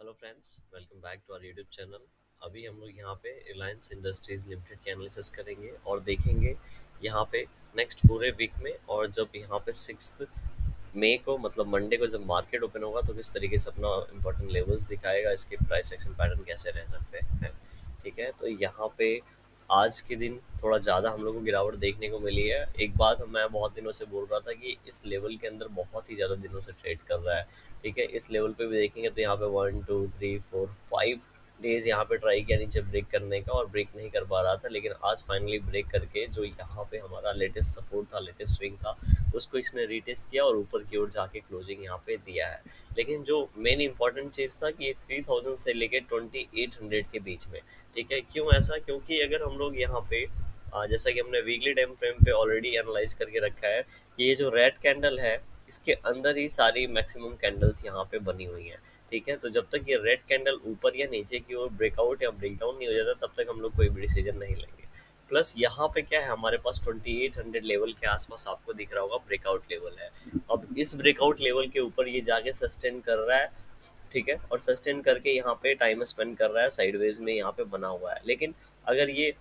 Hello friends, welcome back to our YouTube channel. अभी हम लोग यहाँ पे रिलायंस इंडस्ट्रीज लिमिटेड की एनालिसिस करेंगे और देखेंगे यहाँ पे नेक्स्ट पूरे वीक में। और जब यहाँ पे 6 मई को मतलब मंडे को जब मार्केट ओपन होगा तो किस तरीके से अपना इंपॉर्टेंट लेवल्स दिखाएगा, इसके प्राइस एक्शन पैटर्न कैसे रह सकते हैं। ठीक है, तो यहाँ पे आज के दिन थोड़ा ज़्यादा हम लोग को गिरावट देखने को मिली है। एक बात मैं बहुत दिनों से बोल रहा था कि इस लेवल के अंदर बहुत ही ज़्यादा दिनों से ट्रेड कर रहा है। ठीक है, इस लेवल पे भी देखेंगे तो यहाँ पे 1 2 3 4 5 डेज यहाँ पे ट्राई किया नीचे ब्रेक करने का और ब्रेक नहीं कर पा रहा था, लेकिन आज फाइनली ब्रेक करके जो यहाँ पे हमारा लेटेस्ट सपोर्ट था, लेटेस्ट स्विंग था, उसको इसने रीटेस्ट किया और ऊपर की ओर जाके क्लोजिंग यहाँ पे दिया है। लेकिन जो मेन इंपॉर्टेंट चीज़ था कि 3000 से लेके 2800 के बीच में। ठीक है, क्यों ऐसा? क्योंकि अगर हम लोग यहाँ पे जैसा कि हमने वीकली टाइम फ्रेम पे ऑलरेडी एनालाइज करके रखा है कि ये जो रेड कैंडल है इसके अंदर ही सारी मैक्सिमम कैंडल्स यहाँ पे बनी हुई हैं। ठीक है, तो जब तक ये रेड कैंडल ऊपर या नीचे की ओर ब्रेकआउट या ब्रेकडाउन नहीं हो जाता तब तक हम लोग कोई भी डिसीजन नहीं लेंगे। प्लस यहाँ पे क्या है, हमारे पास 2800 लेवल के आसपास आपको दिख रहा होगा ब्रेकआउट लेवल है। अब इस ब्रेकआउट लेवल के ऊपर ये जाके सस्टेन कर रहा है। ठीक है, और सस्टेन करके यहाँ पे टाइम स्पेंड कर रहा है, साइडवेज में यहाँ पे बना हुआ है। लेकिन अगर ये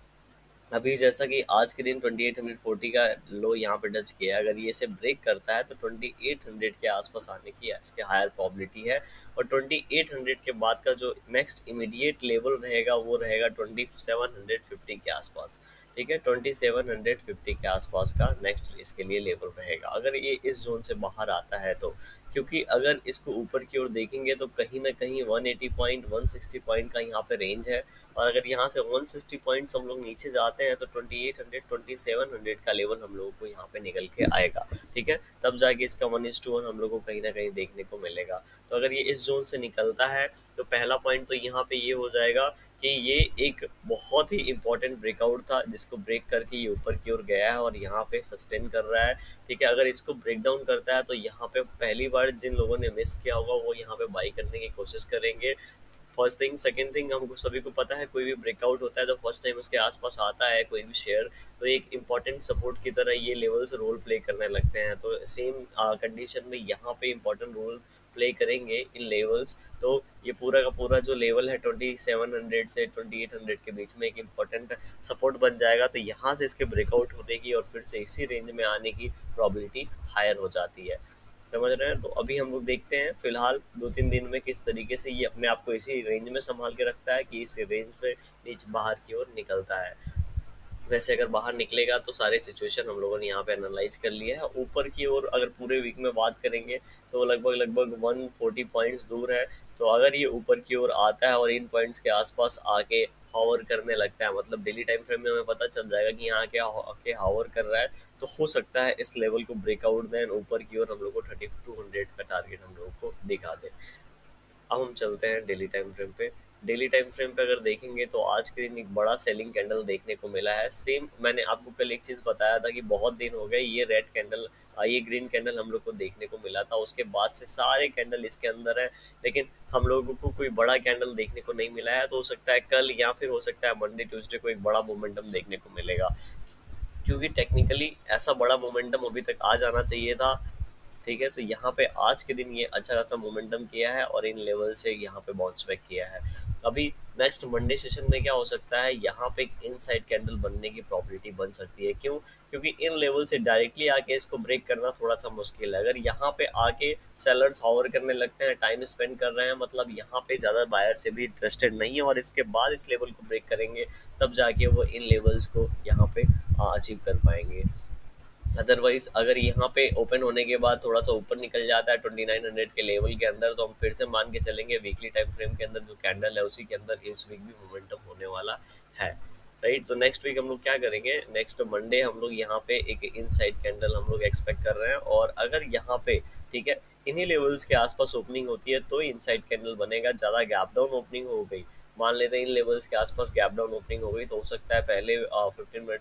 अभी जैसा कि आज के दिन 2840 का लो यहाँ पे टच किया है, अगर ये इसे ब्रेक करता है तो 2800 के आसपास आने की इसके हायर प्रोबेबिलिटी है। और 2800 के बाद का जो नेक्स्ट इमीडिएट लेवल रहेगा वो रहेगा 2750 के आसपास। ठीक है, 2750 के आसपास का नेक्स्ट इसके लिए लेवल रहेगा अगर ये इस जोन से बाहर आता है तो। क्योंकि अगर इसको ऊपर की ओर देखेंगे तो कहीं ना कहीं 180 पॉइंट 160 पॉइंट का यहाँ पे रेंज है। और अगर यहाँ से 160 पॉइंट्स हम लोग नीचे जाते हैं तो 2800 2700 का लेवल हम लोगों को यहाँ पे निकल के आएगा। ठीक है, तब जाके इसका 1:1 हम लोग को कहीं ना कहीं देखने को मिलेगा। तो अगर ये इस जोन से निकलता है तो पहला पॉइंट तो यहाँ पे ये हो जाएगा कि ये एक बहुत ही इंपॉर्टेंट ब्रेकआउट था जिसको ब्रेक करके ये ऊपर की ओर गया है और यहाँ पे सस्टेन कर रहा है। ठीक है, अगर इसको ब्रेक डाउन करता है तो यहाँ पे पहली बार जिन लोगों ने मिस किया होगा वो यहाँ पे बाई करने की कोशिश करेंगे। फर्स्ट थिंग, सेकंड थिंग, हमको सभी को पता है कोई भी ब्रेकआउट होता है तो फर्स्ट टाइम उसके आसपास आता है कोई भी शेयर तो एक इंपॉर्टेंट सपोर्ट की तरह ये लेवल्स रोल प्ले करने लगते हैं। तो सेम कंडीशन में यहाँ पे इंपॉर्टेंट रोल प्ले करेंगे इन लेवल्स। तो ये पूरा का पूरा जो लेवल है 2700 से 2800 के बीच में एक इम्पॉर्टेंट सपोर्ट बन जाएगा। तो यहाँ से इसके ब्रेकआउट होने की और फिर से इसी रेंज में आने की प्रोबेबिलिटी हायर हो जाती है। समझ रहे हैं? तो अभी हम लोग देखते हैं फिलहाल 2-3 दिन में किस तरीके से ये अपने आप को इसी रेंज में संभाल के रखता है कि इस रेंज पे नीचे बाहर की ओर निकलता है। वैसे अगर बाहर निकलेगा तो सारे सिचुएशन हम लोगों ने यहाँ पे एनालाइज कर लिया है। ऊपर की ओर अगर पूरे वीक में बात करेंगे तो लगभग लगभग 140 पॉइंट्स दूर है। तो अगर ये ऊपर की ओर आता है और इन पॉइंट्स के आसपास आके हावर करने लगता है, मतलब डेली टाइम फ्रेम में हमें पता चल जाएगा कि यहाँ क्या आके हावर कर रहा है, तो हो सकता है इस लेवल को ब्रेकआउट दें ऊपर की ओर हम लोग को 3200 का टारगेट हम लोगों को दिखा दे। अब हम चलते हैं डेली टाइम फ्रेम पे। डेली टाइम फ्रेम पे अगर देखेंगे तो आज के दिन एक बड़ा सेलिंग कैंडल देखने को मिला है। सेम मैंने आपको कल एक चीज़ बताया था कि बहुत दिन हो गए ये रेड कैंडल ये ग्रीन कैंडल हम लोग को देखने को मिला था, उसके बाद से सारे कैंडल इसके अंदर है। लेकिन हम लोगों को कोई बड़ा कैंडल देखने को नहीं मिला है, तो हो सकता है कल या फिर हो सकता है मंडे ट्यूसडे को एक बड़ा मोमेंटम देखने को मिलेगा। क्योंकि टेक्निकली ऐसा बड़ा मोमेंटम अभी तक आ जाना चाहिए था। ठीक है, तो यहाँ पे आज के दिन ये अच्छा खासा मोमेंटम किया है और इन लेवल से यहाँ पे बाउंस बैक किया है। अभी नेक्स्ट मंडे सेशन में क्या हो सकता है, यहाँ पे एक इनसाइड कैंडल बनने की प्रोबेबिलिटी बन सकती है। क्यों? क्योंकि इन लेवल से डायरेक्टली आके इसको ब्रेक करना थोड़ा सा मुश्किल है। अगर यहाँ पे आके सेलर्स हॉवर करने लगते हैं, टाइम स्पेंड कर रहे हैं, मतलब यहाँ पे ज़्यादा बायर से भी इंटरेस्टेड नहीं है और इसके बाद इस लेवल को ब्रेक करेंगे तब जाके वो इन लेवल्स को यहाँ पे अचीव कर पाएंगे। अदरवाइज अगर यहाँ पे ओपन होने के बाद थोड़ा सा ऊपर निकल जाता है 2900 के लेवल के अंदर तो हम फिर से मान के चलेंगे वीकली टाइम फ्रेम के अंदर जो कैंडल है उसी के अंदर इस वीक भी मोमेंटम होने वाला है। राइट, तो नेक्स्ट वीक हम लोग क्या करेंगे, नेक्स्ट मंडे हम लोग यहाँ पे एक इनसाइड कैंडल हम लोग एक्सपेक्ट कर रहे हैं। और अगर यहाँ पे ठीक है इन्हीं लेवल्स के आसपास ओपनिंग होती है तो इनसाइड कैंडल बनेगा। ज़्यादा गैप डाउन ओपनिंग हो गई, मान लेते हैं इन लेवल्स के आसपास गैप डाउन ओपनिंग हो गई, तो हो सकता है पहले 15 मिनट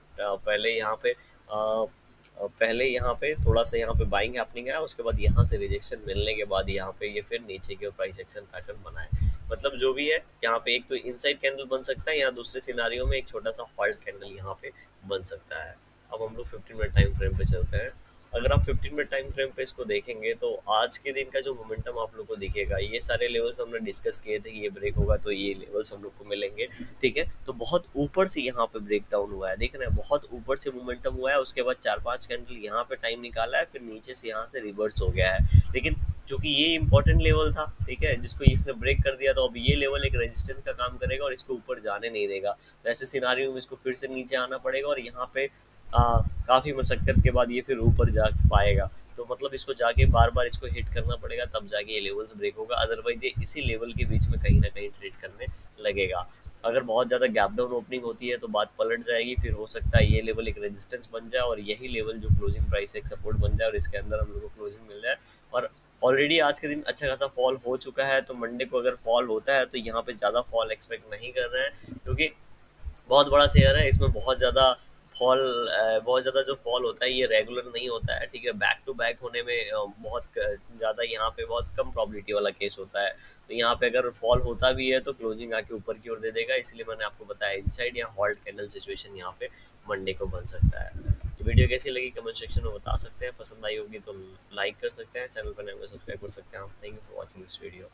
पहले यहाँ पे थोड़ा सा यहाँ पे बाइंग हैपनिंग है, उसके बाद यहाँ से रिजेक्शन मिलने के बाद यहाँ पे ये फिर नीचे के प्राइस एक्शन पैटर्न बनाए। मतलब जो भी है यहाँ पे एक तो इनसाइड कैंडल बन सकता है, यहाँ दूसरे सिनारियों में एक छोटा सा हॉल्ट कैंडल यहाँ पे बन सकता है। अब हम लोग 15 मिनट टाइम फ्रेम पे चलते हैं। अगर आप 15 मिनट टाइम फ्रेम पे इसको देखेंगे तो आज के दिन का जो मोमेंटम आप लोग को दिखेगा, ये सारे लेवल्स हमने डिस्कस किए थे कि ये ब्रेक होगा तो ये लेवल्स हम लोग को मिलेंगे, ठीक है। तो बहुत ऊपर से यहाँ पे ब्रेक डाउन हुआ है, देख रहे हैं, बहुत ऊपर से मोमेंटम हुआ है, उसके बाद 4-5 कैंडल यहाँ पे टाइम निकाला है, फिर नीचे से यहाँ से रिवर्स हो गया है। लेकिन क्योंकि ये इंपॉर्टेंट लेवल था, ठीक है, जिसको इसने ब्रेक कर दिया, तो अब ये लेवल एक रेजिस्टेंस का काम करेगा और इसको ऊपर जाने नहीं देगा। तो ऐसे सिनारियो में इसको फिर से नीचे आना पड़ेगा और यहाँ पे काफ़ी मशक्क़त के बाद ये फिर ऊपर जा पाएगा। तो मतलब इसको जाके बार बार इसको हिट करना पड़ेगा, तब जाके ये लेवल्स ब्रेक होगा, अदरवाइज ये इसी लेवल के बीच में कहीं ना कहीं ट्रेड करने लगेगा। अगर बहुत ज़्यादा गैप डाउन ओपनिंग होती है तो बात पलट जाएगी, फिर हो सकता है ये लेवल एक रेजिस्टेंस बन जाए और यही लेवल जो क्लोजिंग प्राइस है एक सपोर्ट बन जाए और इसके अंदर हम लोग को क्लोजिंग मिल जाए। और ऑलरेडी आज के दिन अच्छा खासा फॉल हो चुका है, तो मंडे को अगर फॉल होता है तो यहाँ पे ज़्यादा फॉल एक्सपेक्ट नहीं कर रहे हैं, क्योंकि बहुत बड़ा शेयर है, इसमें फॉल बहुत ज़्यादा जो फॉल होता है ये रेगुलर नहीं होता है, ठीक है। बैक टू बैक होने में बहुत ज़्यादा यहाँ पे बहुत कम प्रॉबिलिटी वाला केस होता है। तो यहाँ पे अगर फॉल होता भी है तो क्लोजिंग आके ऊपर की ओर दे देगा, इसलिए मैंने आपको बताया इनसाइड या हॉल्ट कैंडल सिचुएशन यहाँ पे मंडे को बन सकता है। तो वीडियो कैसी लगी कमेंट सेक्शन में बता सकते हैं, पसंद आई होगी तो लाइक कर सकते हैं, चैनल पर नए सब्सक्राइब कर सकते हैं। Thank you for watching this video.